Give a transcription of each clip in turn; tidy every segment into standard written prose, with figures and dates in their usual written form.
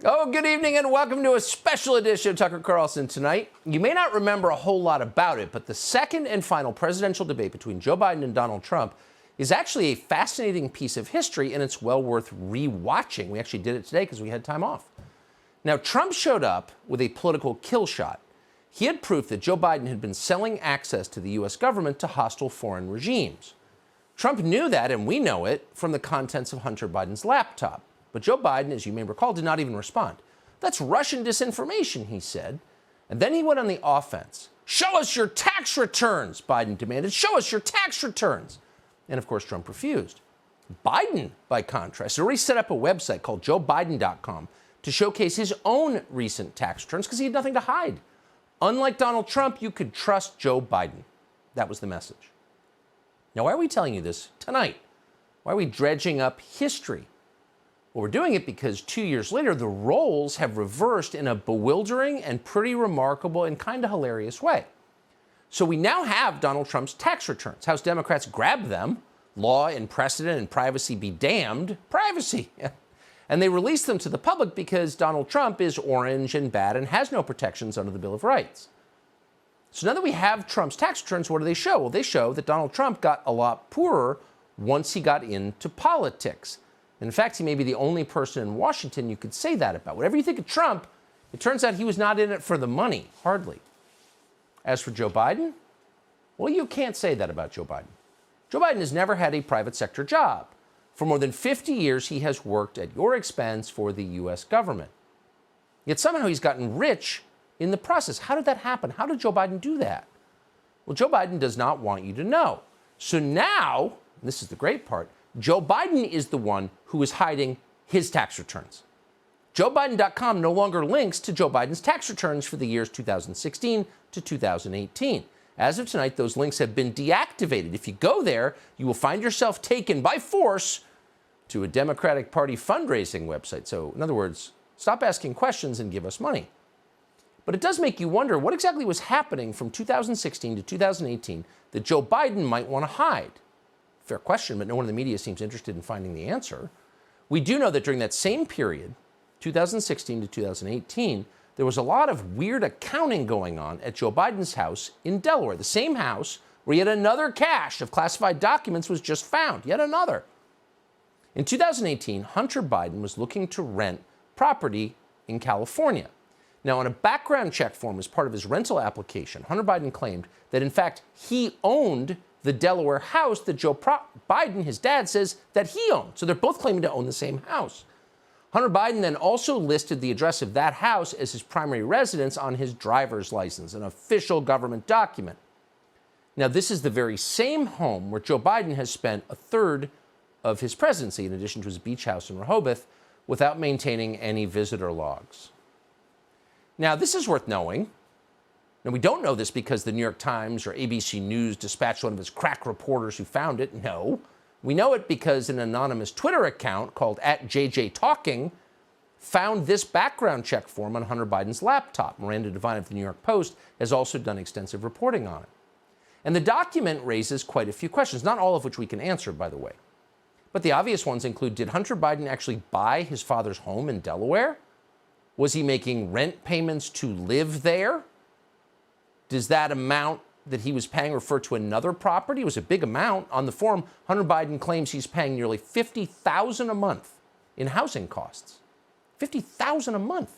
Oh, good evening and welcome to a special edition of Tucker Carlson Tonight. You may not remember a whole lot about it, but the second and final presidential debate between Joe Biden and Donald Trump is actually a fascinating piece of history, and it's well worth re-watching. We actually did it today because we had time off. Now, Trump showed up with a political kill shot. He had proof that Joe Biden had been selling access to the U.S. government to hostile foreign regimes. Trump knew that, and we know it, from the contents of Hunter Biden's laptop. But Joe Biden, as you may recall, did not even respond. That's Russian disinformation, he said. And then he went on the offense. Show us your tax returns, Biden demanded. Show us your tax returns. And of course, Trump refused. Biden, by contrast, had already set up a website called joebiden.com to showcase his own recent tax returns because he had nothing to hide. Unlike Donald Trump, you could trust Joe Biden. That was the message. Now, why are we telling you this tonight? Why are we dredging up history? Well, we're doing it because 2 years later, the roles have reversed in a bewildering and pretty remarkable and kind of hilarious way. So we now have Donald Trump's tax returns. House Democrats grab them, law and precedent and privacy be damned, privacy. And they release them to the public because Donald Trump is orange and bad and has no protections under the Bill of Rights. So now that we have Trump's tax returns, what do they show? Well, they show that Donald Trump got a lot poorer once he got into politics. In fact, he may be the only person in Washington you could say that about. Whatever you think of Trump, it turns out he was not in it for the money, hardly. As for Joe Biden, well, you can't say that about Joe Biden. Joe Biden has never had a private sector job. For more than 50 years, he has worked at your expense for the U.S. government. Yet somehow he's gotten rich in the process. How did that happen? How did Joe Biden do that? Well, Joe Biden does not want you to know. So now, and this is the great part, Joe Biden is the one who is hiding his tax returns. JoeBiden.com no longer links to Joe Biden's tax returns for the years 2016 to 2018. As of tonight, those links have been deactivated. If you go there, you will find yourself taken by force to a Democratic Party fundraising website. So, in other words, stop asking questions and give us money. But it does make you wonder what exactly was happening from 2016 to 2018 that Joe Biden might want to hide. Fair question, but no one in the media seems interested in finding the answer. We do know that during that same period, 2016 to 2018, there was a lot of weird accounting going on at Joe Biden's house in Delaware, the same house where yet another cache of classified documents was just found, yet another. In 2018, Hunter Biden was looking to rent property in California. Now, on a background check form as part of his rental application, Hunter Biden claimed that, in fact, he owned the Delaware house that Joe Biden, his dad, says that he owned. So they're both claiming to own the same house. Hunter Biden then also listed the address of that house as his primary residence on his driver's license, an official government document. Now, this is the very same home where Joe Biden has spent a third of his presidency, in addition to his beach house in Rehoboth, without maintaining any visitor logs. Now, this is worth knowing. Now, we don't know this because the New York Times or ABC News dispatched one of its crack reporters who found it. No. We know it because an anonymous Twitter account called @JJTalking found this background check form on Hunter Biden's laptop. Miranda Devine of the New York Post has also done extensive reporting on it. And the document raises quite a few questions, not all of which we can answer, by the way. But the obvious ones include, did Hunter Biden actually buy his father's home in Delaware? Was he making rent payments to live there? Does that amount that he was paying refer to another property? It was a big amount. On the form, Hunter Biden claims he's paying nearly $50,000 a month in housing costs. $50,000 a month.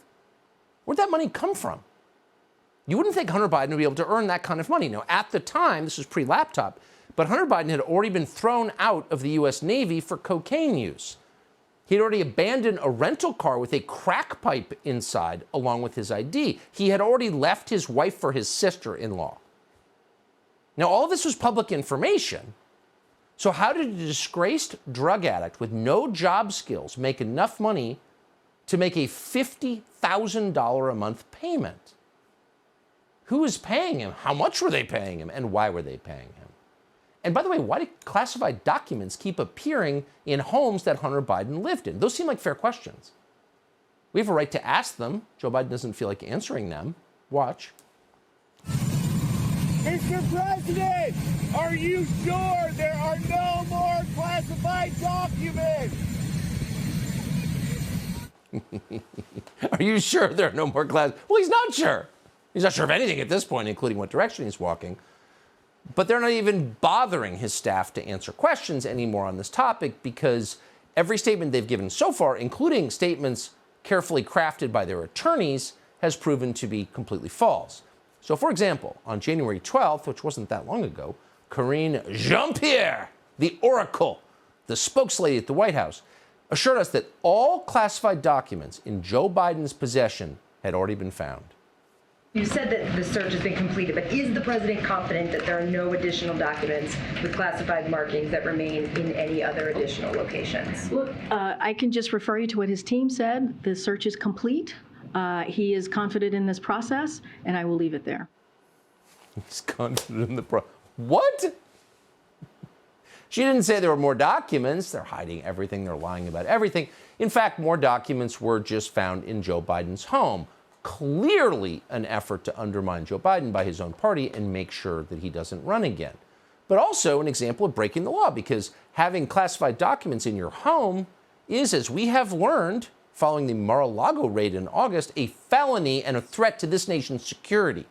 Where'd that money come from? You wouldn't think Hunter Biden would be able to earn that kind of money. Now, at the time, this was pre-laptop, but Hunter Biden had already been thrown out of the U.S. Navy for cocaine use. He'd already abandoned a rental car with a crack pipe inside, along with his ID. He had already left his wife for his sister-in-law. Now, all this was public information. So how did a disgraced drug addict with no job skills make enough money to make a $50,000 a month payment? Who was paying him? How much were they paying him? And why were they paying him? And by the way, why did classified documents keep appearing in homes that Hunter Biden lived in? Those seem like fair questions. We have a right to ask them. Joe Biden doesn't feel like answering them. Watch. Mr. President, are you sure there are no more classified documents? Are you sure there are no more classes? Well, he's not sure. He's not sure of anything at this point, including what direction he's walking. But they're not even bothering his staff to answer questions anymore on this topic because every statement they've given so far, including statements carefully crafted by their attorneys, has proven to be completely false. So, for example, on January 12th, which wasn't that long ago, Karine Jean-Pierre, the Oracle, the spokeslady at the White House, assured us that all classified documents in Joe Biden's possession had already been found. You said that the search has been completed, but is the president confident that there are no additional documents with classified markings that remain in any other additional locations? Look, I can just refer you to what his team said. The search is complete. He is confident in this process, and I will leave it there. He's confident in the process. What? She didn't say there were more documents. They're hiding everything. They're lying about everything. In fact, more documents were just found in Joe Biden's home. Clearly an effort to undermine Joe Biden by his own party and make sure that he doesn't run again. But also an example of breaking the law, because having classified documents in your home is, as we have learned following the Mar-a-Lago raid in August, a felony and a threat to this nation's security.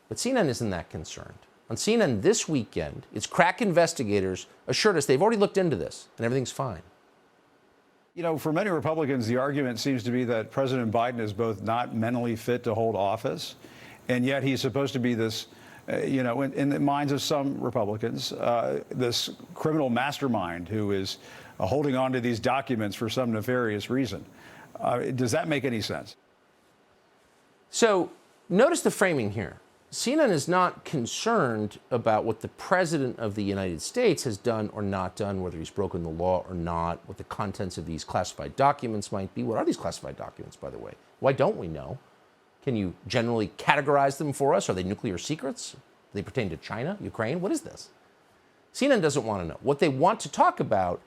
But CNN isn't that concerned. On CNN this weekend, its crack investigators assured us they've already looked into this and everything's fine. You know, for many Republicans, the argument seems to be that President Biden is both not mentally fit to hold office, and yet he's supposed to be this, in the minds of some Republicans, this criminal mastermind who is holding on to these documents for some nefarious reason. Does that make any sense? So notice the framing here. CNN is not concerned about what the President of the United States has done or not done, whether he's broken the law or not, what the contents of these classified documents might be. What are these classified documents, by the way? Why don't we know? Can you generally categorize them for us? Are they nuclear secrets? Do they pertain to China, Ukraine? What is this? CNN doesn't want to know. What they want to talk about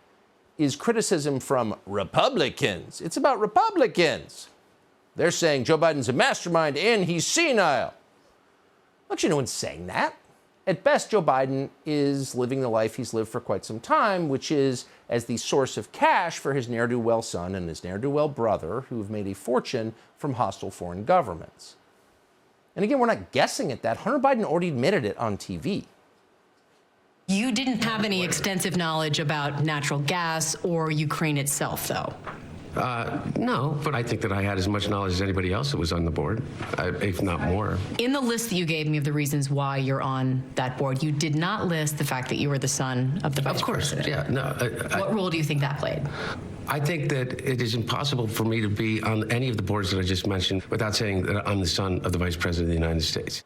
is criticism from Republicans. It's about Republicans. They're saying Joe Biden's a mastermind and he's senile. Actually, no one's saying that. At best, Joe Biden is living the life he's lived for quite some time, which is as the source of cash for his ne'er-do-well son and his ne'er-do-well brother, who have made a fortune from hostile foreign governments. And again, we're not guessing at that. Hunter Biden already admitted it on TV. You didn't have any extensive knowledge about natural gas or Ukraine itself, though. No, but I think that I had as much knowledge as anybody else that was on the board, if not more. In the list that you gave me of the reasons why you're on that board, you did not list the fact that you were the son of the vice president. Of course, yeah. No. What role do you think that played? I think that it is impossible for me to be on any of the boards that I just mentioned without saying that I'm the son of the vice president of the United States.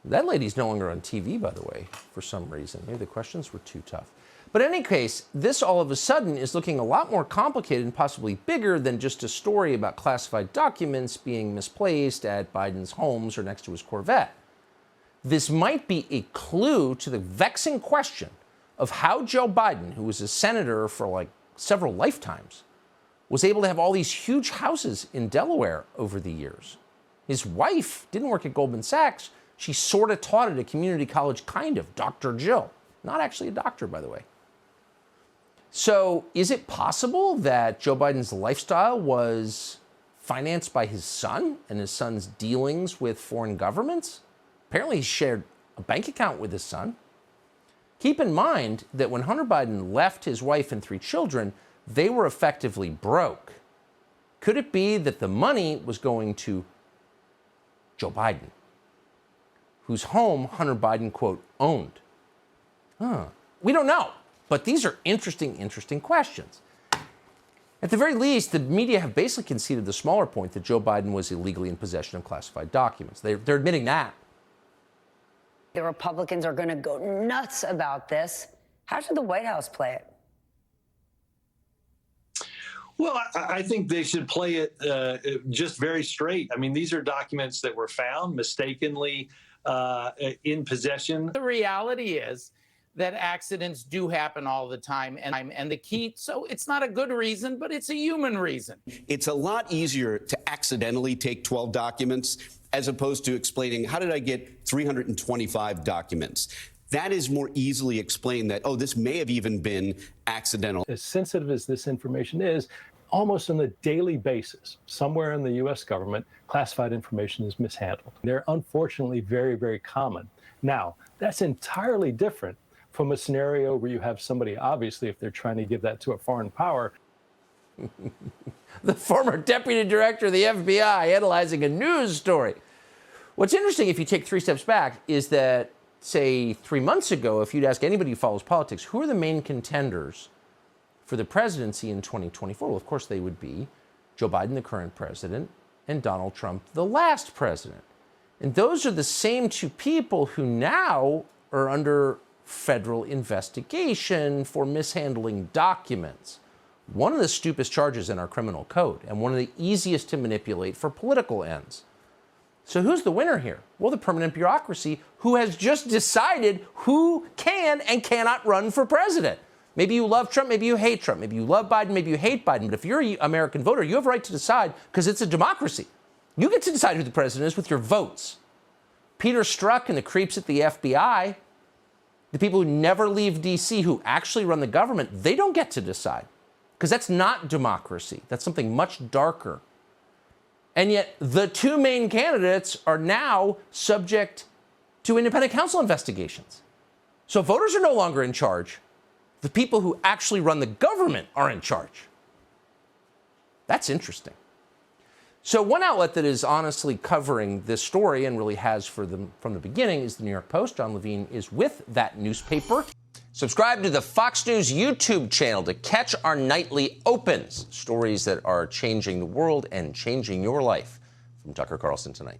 That lady's no longer on TV, by the way, for some reason. Maybe the questions were too tough. But in any case, this all of a sudden is looking a lot more complicated and possibly bigger than just a story about classified documents being misplaced at Biden's homes or next to his Corvette. This might be a clue to the vexing question of how Joe Biden, who was a senator for like several lifetimes, was able to have all these huge houses in Delaware over the years. His wife didn't work at Goldman Sachs. She sort of taught at a community college, kind of, Dr. Jill. Not actually a doctor, by the way. So is it possible that Joe Biden's lifestyle was financed by his son and his son's dealings with foreign governments? Apparently he shared a bank account with his son. Keep in mind that when Hunter Biden left his wife and 3 children, they were effectively broke. Could it be that the money was going to Joe Biden, whose home Hunter Biden, quote, owned? We don't know. But these are interesting questions. At the very least, the media have basically conceded the smaller point that Joe Biden was illegally in possession of classified documents. They're admitting that. The Republicans are going to go nuts about this. How should the White House play it? Well, I think they should play it just very straight. I mean, these are documents that were found mistakenly in possession. The reality is that accidents do happen all the time, and the key, so it's not a good reason, but it's a human reason. It's a lot easier to accidentally take 12 documents as opposed to explaining, how did I get 325 documents? that is more easily explained that, oh, this may have even been accidental. As sensitive as this information is, almost on a daily basis, somewhere in the U.S. government, classified information is mishandled. They're unfortunately very, very common. Now, that's entirely different from a scenario where you have somebody, obviously, if they're trying to give that to a foreign power. The former deputy director of the FBI analyzing a news story. What's interesting, if you take 3 steps back, is that, say, 3 months ago, if you'd ask anybody who follows politics, who are the main contenders for the presidency in 2024? Well, of course, they would be Joe Biden, the current president, and Donald Trump, the last president. And those are the same two people who now are under federal investigation for mishandling documents. One of the stupidest charges in our criminal code, and one of the easiest to manipulate for political ends. So who's the winner here? Well, the permanent bureaucracy, who has just decided who can and cannot run for president. Maybe you love Trump, maybe you hate Trump, maybe you love Biden, maybe you hate Biden. But if you're an American voter, you have a right to decide, because it's a democracy. You get to decide who the president is with your votes. Peter Strzok and the creeps at the FBI, the people who never leave D.C., who actually run the government, they don't get to decide. Because that's not democracy. That's something much darker. And yet the two main candidates are now subject to independent counsel investigations. So voters are no longer in charge. The people who actually run the government are in charge. That's interesting. So one outlet that is honestly covering this story, and really has from the beginning, is the New York Post. John Levine is with that newspaper. Subscribe to the Fox News YouTube channel to catch our nightly opens, stories that are changing the world and changing your life. From Tucker Carlson Tonight.